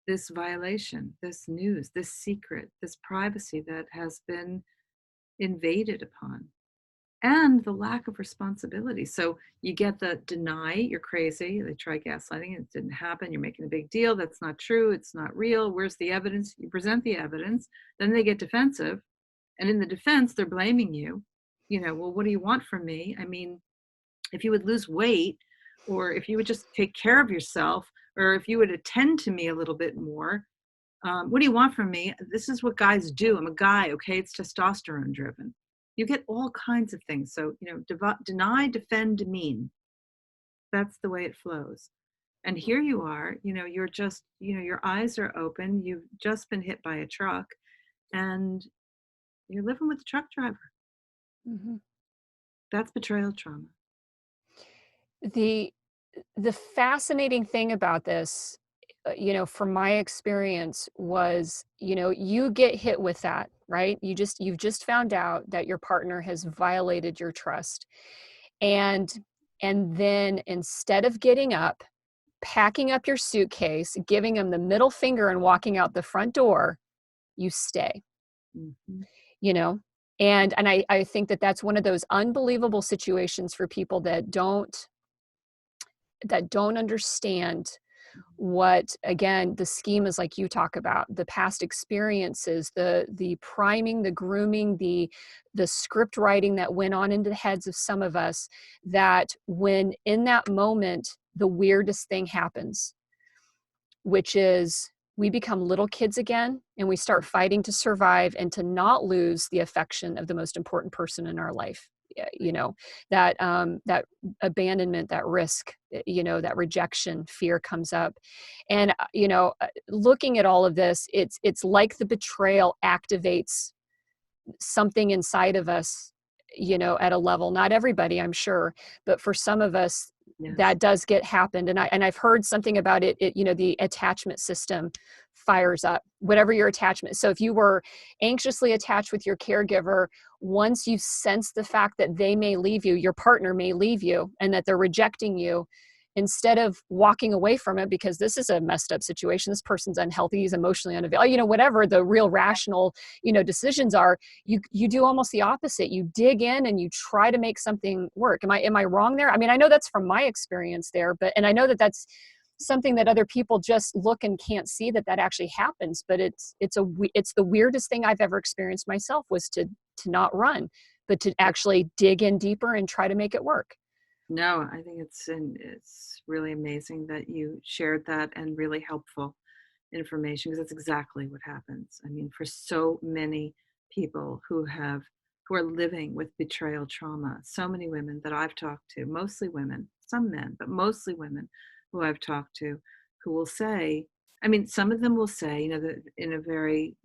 This violation, this news, this secret, this privacy that has been invaded upon, and the lack of responsibility. So you get the deny, you're crazy, they try gaslighting, it didn't happen, you're making a big deal, that's not true, it's not real, where's the evidence? You present the evidence, then they get defensive, and in the defense, they're blaming you. Well, what do you want from me? I mean, if you would lose weight, or if you would just take care of yourself, or if you would attend to me a little bit more, what do you want from me? This is what guys do. I'm a guy, okay? It's testosterone driven. You get all kinds of things. So, deny, defend, demean. That's the way it flows. And here you are, you're just, your eyes are open. You've just been hit by a truck and you're living with the truck driver. Mm-hmm. That's betrayal trauma. The fascinating thing about this, from my experience was, you get hit with that, right? You've just found out that your partner has violated your trust. And then instead of getting up, packing up your suitcase, giving them the middle finger and walking out the front door, you stay. Mm-hmm. And I think that that's one of those unbelievable situations for people that don't understand what, again, the schemas like you talk about, the past experiences, the priming, the grooming, the script writing that went on into the heads of some of us, that when in that moment the weirdest thing happens, which is we become little kids again and we start fighting to survive and to not lose the affection of the most important person in our life. That abandonment, that risk, that rejection, fear comes up. And, looking at all of this, it's like the betrayal activates something inside of us, at a level, not everybody, I'm sure, but for some of us, Yes. that does get happened. And I've heard something about it, the attachment system fires up, whatever your attachment. So if you were anxiously attached with your caregiver, once you sense the fact that they may leave you, your partner may leave you, and that they're rejecting you, instead of walking away from it because this is a messed up situation, this person's unhealthy, he's emotionally unavailable, whatever the real rational, decisions are, you do almost the opposite. You dig in and you try to make something work. Am I wrong there? I mean, I know that's from my experience there, and I know that that's something that other people just look and can't see that actually happens. But it's the weirdest thing I've ever experienced myself, was to not run, but to actually dig in deeper and try to make it work. No, I think it's really amazing that you shared that, and really helpful information, because that's exactly what happens. I mean, for so many people who are living with betrayal trauma, so many women that I've talked to, mostly women, some men, but mostly women who I've talked to, who will say, I mean, some of them will say, that in a very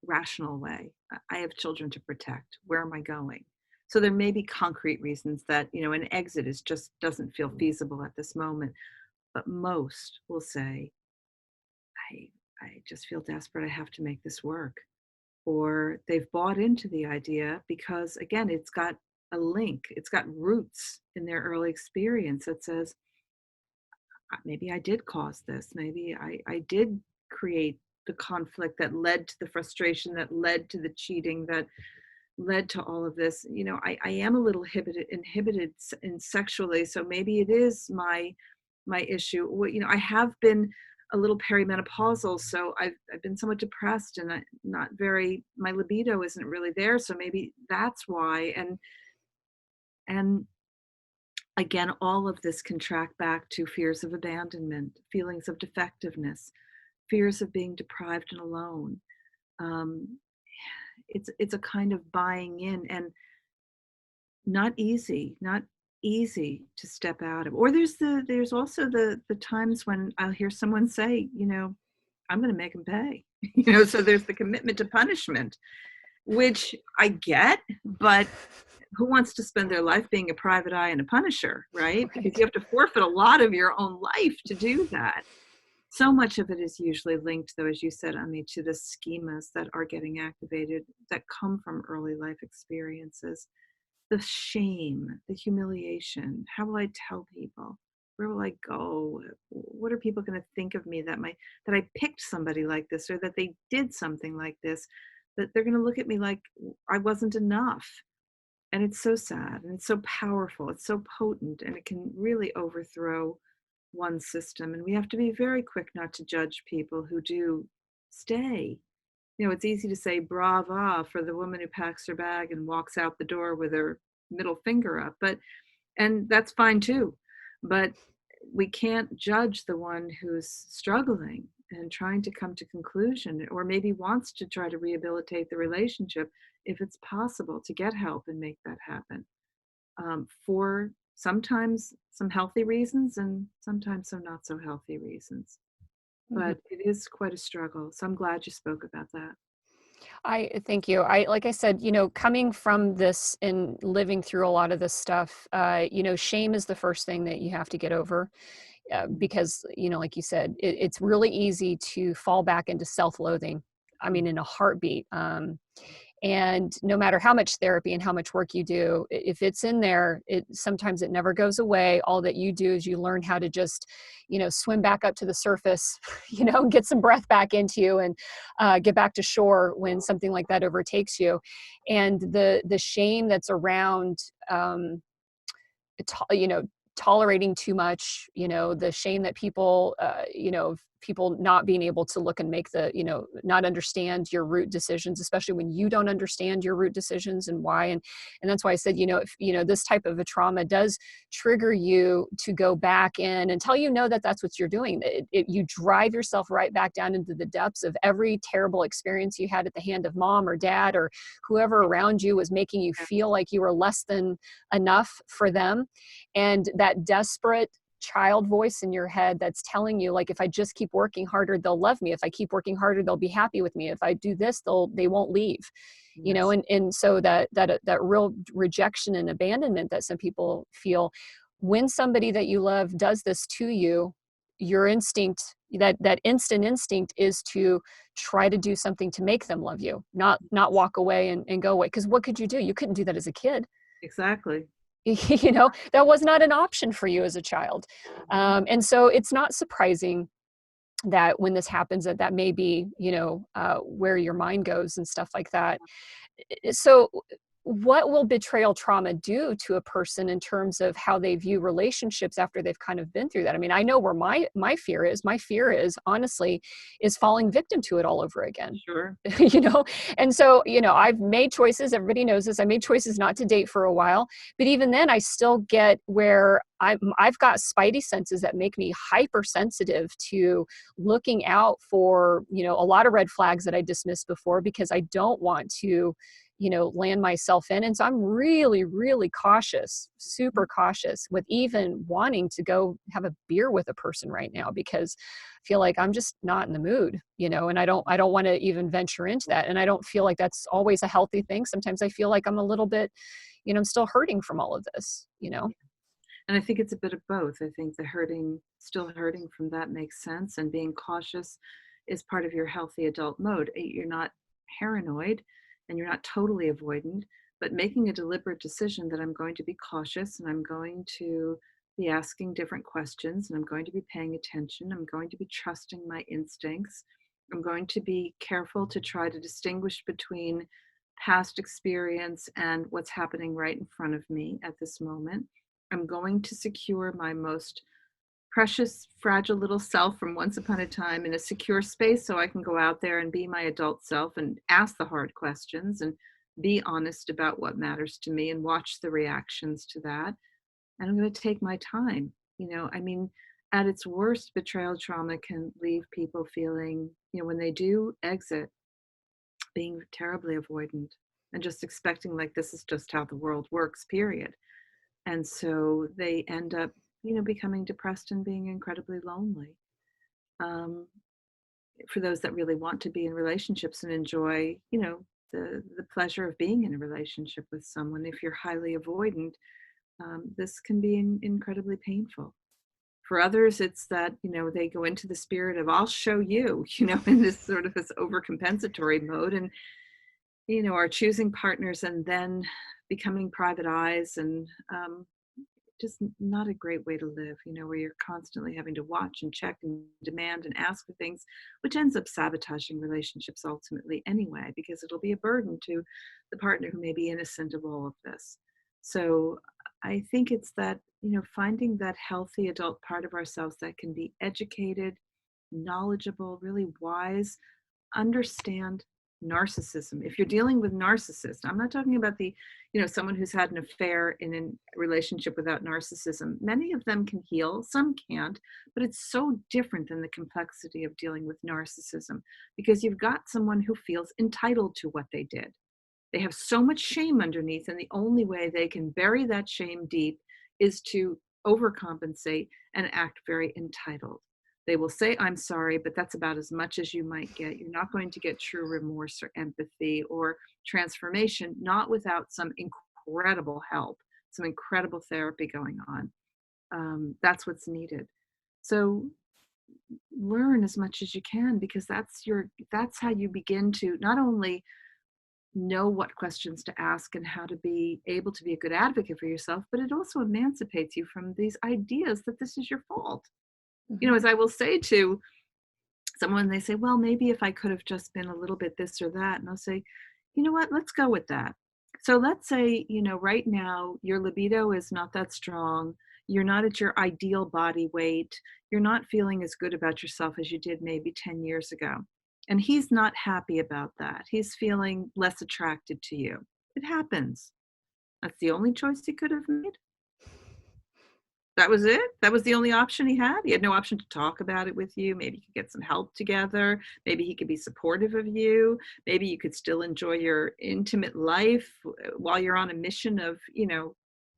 rational way, I have children to protect. Where am I going? So there may be concrete reasons that, an exit just doesn't feel feasible at this moment. But most will say, I just feel desperate. I have to make this work. Or they've bought into the idea because, again, it's got a link, it's got roots in their early experience that says, maybe I did cause this. Maybe I did create the conflict that led to the frustration, that led to the cheating, that led to all of this. I am a little inhibited in sexually, so maybe it is my issue. Well, I have been a little perimenopausal, so I've been somewhat depressed, and my libido isn't really there, so maybe that's why. And again, all of this can track back to fears of abandonment, feelings of defectiveness, fears of being deprived and alone. It's a kind of buying in, and not easy to step out of. Or there's also the times when I'll hear someone say, I'm going to make them pay. So there's the commitment to punishment, which I get, but who wants to spend their life being a private eye and a punisher, right? Because you have to forfeit a lot of your own life to do that. So much of it is usually linked, though, as you said, Ameé, to the schemas that are getting activated that come from early life experiences. The shame, the humiliation. How will I tell people? Where will I go? What are people going to think of me that I picked somebody like this, or that they did something like this, that they're going to look at me like I wasn't enough? And it's so sad, and it's so powerful, it's so potent, and it can really overthrow one system. And we have to be very quick not to judge people who do stay. It's easy to say brava for the woman who packs her bag and walks out the door with her middle finger up, and that's fine too. But we can't judge the one who's struggling and trying to come to conclusion, or maybe wants to try to rehabilitate the relationship, if it's possible, to get help and make that happen, for sometimes some healthy reasons and sometimes some not so healthy reasons. Mhm. But it is quite a struggle. So I'm glad you spoke about that. I thank you. Like I said, coming from this and living through a lot of this stuff, shame is the first thing that you have to get over, because, like you said, it's really easy to fall back into self-loathing. I mean, in a heartbeat. And no matter how much therapy and how much work you do, if it's in there, sometimes it never goes away. All that you do is you learn how to just, swim back up to the surface, get some breath back into you, and get back to shore when something like that overtakes you. And the shame that's around, to, you know, tolerating too much, the shame that people not being able to look and make not understand your root decisions, especially when you don't understand your root decisions and why. And that's why I said, if, this type of a trauma does trigger you to go back in until that's what you're doing. You drive yourself right back down into the depths of every terrible experience you had at the hand of mom or dad or whoever around you was making you feel like you were less than enough for them. And that desperate child voice in your head that's telling you, like, if I just keep working harder, they'll love me. If I keep working harder, they'll be happy with me. If I do this, they won't leave. Yes. And so that real rejection and abandonment that some people feel, when somebody that you love does this to you, your instinct, that instant instinct is to try to do something to make them love you, not walk away and go away. Because what could you do? You couldn't do that as a kid. Exactly. You know, that was not an option for you as a child. And so it's not surprising that when this happens, that may be, where your mind goes and stuff like that. So what will betrayal trauma do to a person in terms of how they view relationships after they've kind of been through that? I mean, I know where my fear is. My fear is, honestly, is falling victim to it all over again. Sure. you know and so, I've made choices. Everybody knows this. I made choices not to date for a while, but even then I still get where I've got spidey senses that make me hypersensitive to looking out for, a lot of red flags that I dismissed before, because I don't want to, land myself in. And so I'm really, really cautious, super cautious with even wanting to go have a beer with a person right now, because I feel like I'm just not in the mood, and I don't want to even venture into that. And I don't feel like that's always a healthy thing. Sometimes I feel like I'm a little bit, I'm still hurting from all of this. And I think it's a bit of both. I think still hurting from that makes sense. And being cautious is part of your healthy adult mode. You're not paranoid and you're not totally avoidant, but making a deliberate decision that I'm going to be cautious and I'm going to be asking different questions and I'm going to be paying attention. I'm going to be trusting my instincts. I'm going to be careful to try to distinguish between past experience and what's happening right in front of me at this moment. I'm going to secure my most precious, fragile little self from once upon a time in a secure space so I can go out there and be my adult self and ask the hard questions and be honest about what matters to me and watch the reactions to that. And I'm going to take my time. I mean, at its worst, betrayal trauma can leave people feeling, when they do exit, being terribly avoidant and just expecting like this is just how the world works, period. And so they end up, becoming depressed and being incredibly lonely. Um, for those that really want to be in relationships and enjoy, the pleasure of being in a relationship with someone, if you're highly avoidant, this can be incredibly painful. For others, it's that, they go into the spirit of, I'll show you, in this sort of this overcompensatory mode and, are choosing partners and then becoming private eyes and just not a great way to live, where you're constantly having to watch and check and demand and ask for things, which ends up sabotaging relationships ultimately anyway, because it'll be a burden to the partner who may be innocent of all of this. So I think it's that, finding that healthy adult part of ourselves that can be educated, knowledgeable, really wise, understand narcissism. If you're dealing with narcissists, I'm not talking about the, someone who's had an affair in a relationship without narcissism. Many of them can heal, some can't, but it's so different than the complexity of dealing with narcissism, because you've got someone who feels entitled to what they did. They have so much shame underneath, and the only way they can bury that shame deep is to overcompensate and act very entitled. They will say, I'm sorry, but that's about as much as you might get. You're not going to get true remorse or empathy or transformation, not without some incredible help, some incredible therapy going on. That's what's needed. So learn as much as you can, because that's how you begin to not only know what questions to ask and how to be able to be a good advocate for yourself, but it also emancipates you from these ideas that this is your fault. As I will say to someone, they say, well, maybe if I could have just been a little bit this or that. And I'll say, you know what, let's go with that. So let's say, right now your libido is not that strong. You're not at your ideal body weight. You're not feeling as good about yourself as you did maybe 10 years ago. And he's not happy about that. He's feeling less attracted to you. It happens. That's the only choice he could have made. That was it? That was the only option he had? He had no option to talk about it with you. Maybe you could get some help together. Maybe he could be supportive of you. Maybe you could still enjoy your intimate life while you're on a mission of,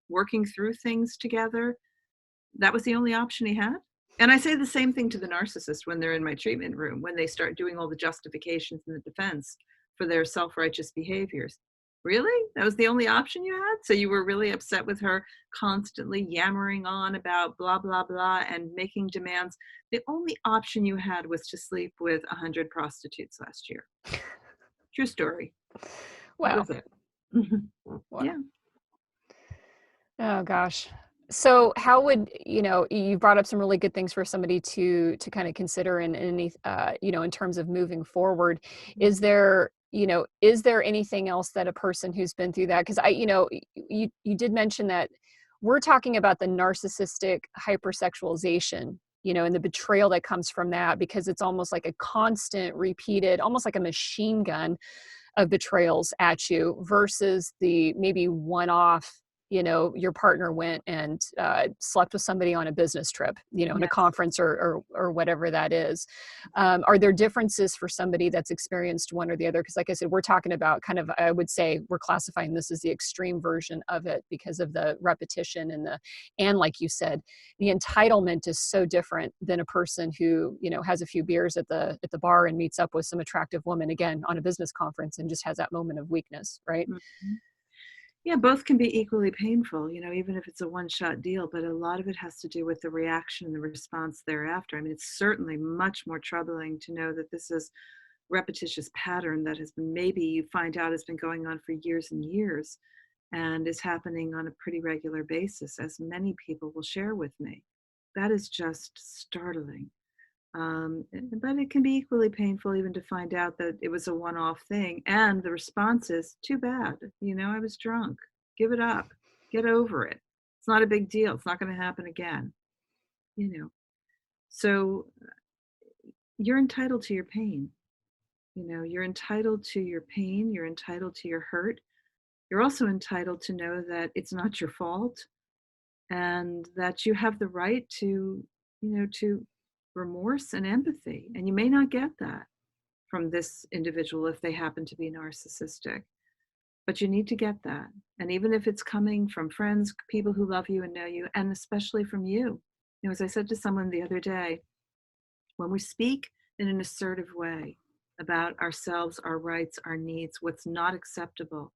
working through things together. That was the only option he had? And I say the same thing to the narcissist when they're in my treatment room, when they start doing all the justifications and the defense for their self-righteous behaviors. Really? That was the only option you had? So you were really upset with her constantly yammering on about blah, blah, blah, and making demands. The only option you had was to sleep with 100 prostitutes last year. True story. That Wow. was it. Mhm. Wow. Yeah. Oh gosh. So how would, you brought up some really good things for somebody to kind of consider in any, in terms of moving forward. Is there anything else that a person who's been through that? Because you did mention that we're talking about the narcissistic hypersexualization, and the betrayal that comes from that, because it's almost like a constant repeated, almost like a machine gun of betrayals at you, versus the maybe one-off, your partner went and slept with somebody on a business trip, in a Yes. conference or whatever that is. Are there differences for somebody that's experienced one or the other? Because like I said, we're talking about kind of, I would say we're classifying this as the extreme version of it because of the repetition and like you said, the entitlement is so different than a person who, has a few beers at the bar and meets up with some attractive woman again on a business conference and just has that moment of weakness, right? Mhm. Yeah, both can be equally painful, even if it's a one-shot deal, but a lot of it has to do with the reaction and the response thereafter. I mean, it's certainly much more troubling to know that this is repetitious pattern that has been, maybe you find out has been going on for years and years and is happening on a pretty regular basis, as many people will share with me. That is just startling. But it can be equally painful even to find out that it was a one-off thing and the response is too bad. I was drunk. Give it up. Get over it. It's not a big deal. It's not going to happen again. You know. So you're entitled to your pain. You're entitled to your pain. You're entitled to your hurt. You're also entitled to know that it's not your fault and that you have the right to remorse and empathy. And you may not get that from this individual if they happen to be narcissistic. But you need to get that. And even if it's coming from friends, people who love you and know you, and especially from you. As I said to someone the other day, when we speak in an assertive way about ourselves, our rights, our needs, what's not acceptable,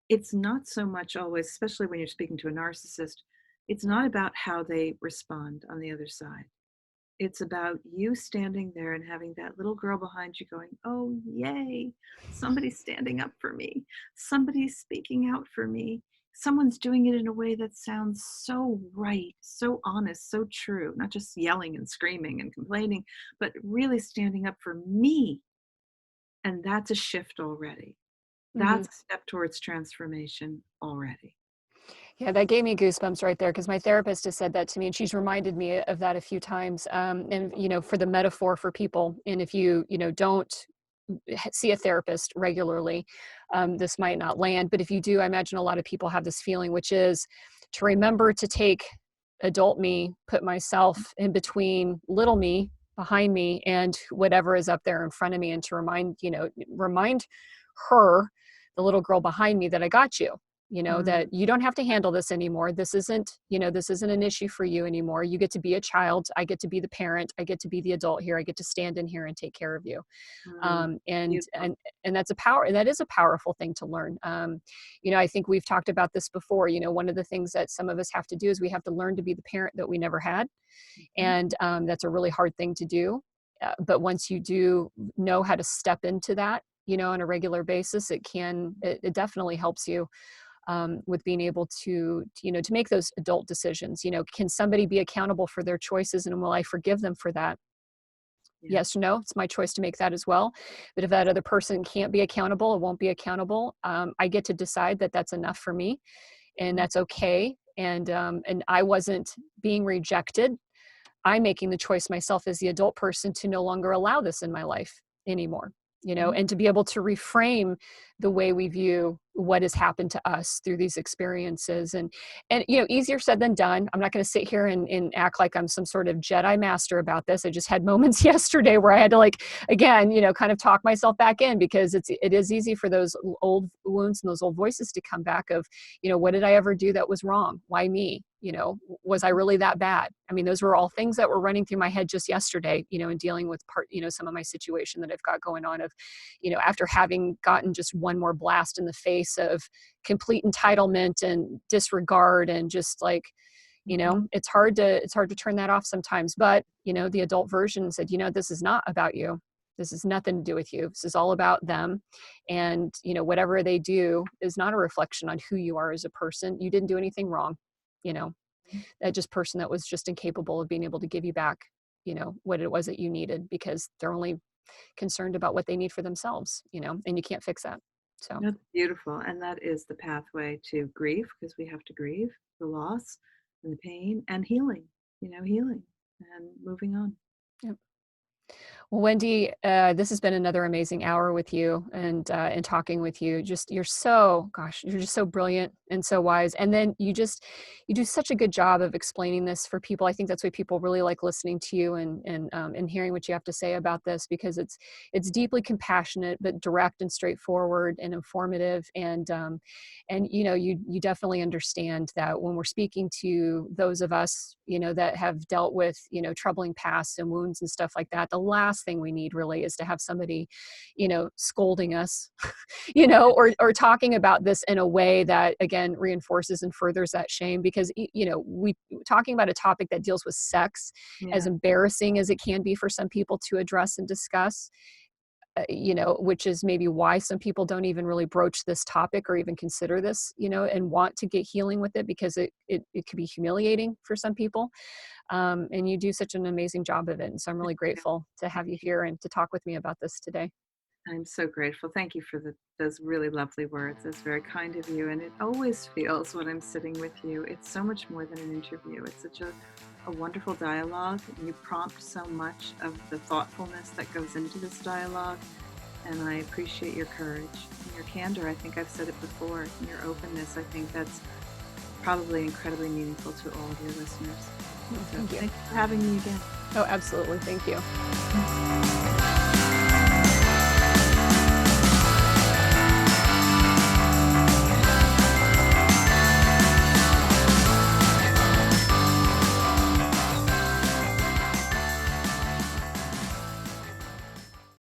it's not so much always, especially when you're speaking to a narcissist, it's not about how they respond on the other side. It's about you standing there and having that little girl behind you going, oh, yay, somebody's standing up for me. Somebody's speaking out for me. Someone's doing it in a way that sounds so right, so honest, so true, not just yelling and screaming and complaining, but really standing up for me. And that's a shift already. Mhm. That's a step towards transformation already. Yeah, that gave me goosebumps right there because my therapist has said that to me, and she's reminded me of that a few times. And for the metaphor for people, and if don't see a therapist regularly, this might not land. But if you do, I imagine a lot of people have this feeling, which is to remember to take adult me, put myself in between little me behind me and whatever is up there in front of me, and to remind her, the little girl behind me, that I got you. Mm, That you don't have to handle this anymore. This isn't an issue for you anymore. You get to be a child. I get to be the parent. I get to be the adult here. I get to stand in here and take care of you. mm, And beautiful. and that is a powerful thing to learn. I think we've talked about this before. One of the things that some of us have to do is we have to learn to be the parent that we never had, Mhm. and that's a really hard thing to do. But once you do know how to step into that, on a regular basis, it definitely helps you with being able to make those adult decisions. Can somebody be accountable for their choices, and will I forgive them for that? Yeah. Yes or no, it's my choice to make that as well. But if that other person can't be accountable or won't be accountable, I get to decide that that's enough for me, and Mhm. that's okay. And I wasn't being rejected. I'm making the choice myself as the adult person to no longer allow this in my life anymore, Mhm. and to be able to reframe the way we view what has happened to us through these experiences. And easier said than done. I'm not going to sit here and act like I'm some sort of Jedi master about this. I just had moments yesterday where I had to, like, again, kind of talk myself back in, because it is easy for those old wounds and those old voices to come back of, what did I ever do that was wrong? Why me? Was I really that bad? I mean, those were all things that were running through my head just yesterday, in dealing with some of my situation that I've got going on of, after having gotten just one more blast in the face place of complete entitlement and disregard and just like, it's hard to turn that off sometimes. But, the adult version said, this is not about you. This has nothing to do with you. This is all about them. And, whatever they do is not a reflection on who you are as a person. You didn't do anything wrong. That just person that was just incapable of being able to give you back, what it was that you needed, because they're only concerned about what they need for themselves, and you can't fix that. So That's beautiful. And that is the pathway to grief, because we have to grieve the loss and the pain and healing, healing and moving on. yeah. Well, Wendy, this has been another amazing hour with you and talking with you. You're just so brilliant and so wise. And then you do such a good job of explaining this for people. I think that's why people really like listening to you and hearing what you have to say about this, because it's deeply compassionate, but direct and straightforward and informative. And you definitely understand that when we're speaking to those of us, that have dealt with, troubling pasts and wounds and stuff like that, the last thing we need really is to have somebody, scolding us, or talking about this in a way that, again, reinforces and furthers that shame. Because, we talking about a topic that deals with sex, as embarrassing as it can be for some people to address and discuss, which is maybe why some people don't even really broach this topic or even consider this, and want to get healing with it, because it could be humiliating for some people. And you do such an amazing job of it. And so I'm really grateful to have you here and to talk with me about this today. I'm so grateful. Thank you for those really lovely words. It's very kind of you. And it always feels, when I'm sitting with you, it's so much more than an interview. It's such a wonderful dialogue. And you prompt so much of the thoughtfulness that goes into this dialogue. And I appreciate your courage and your candor. I think I've said it before. And your openness. I think that's probably incredibly meaningful to all of your listeners. Thank you. Thanks for having me again. Oh, absolutely. Thank you.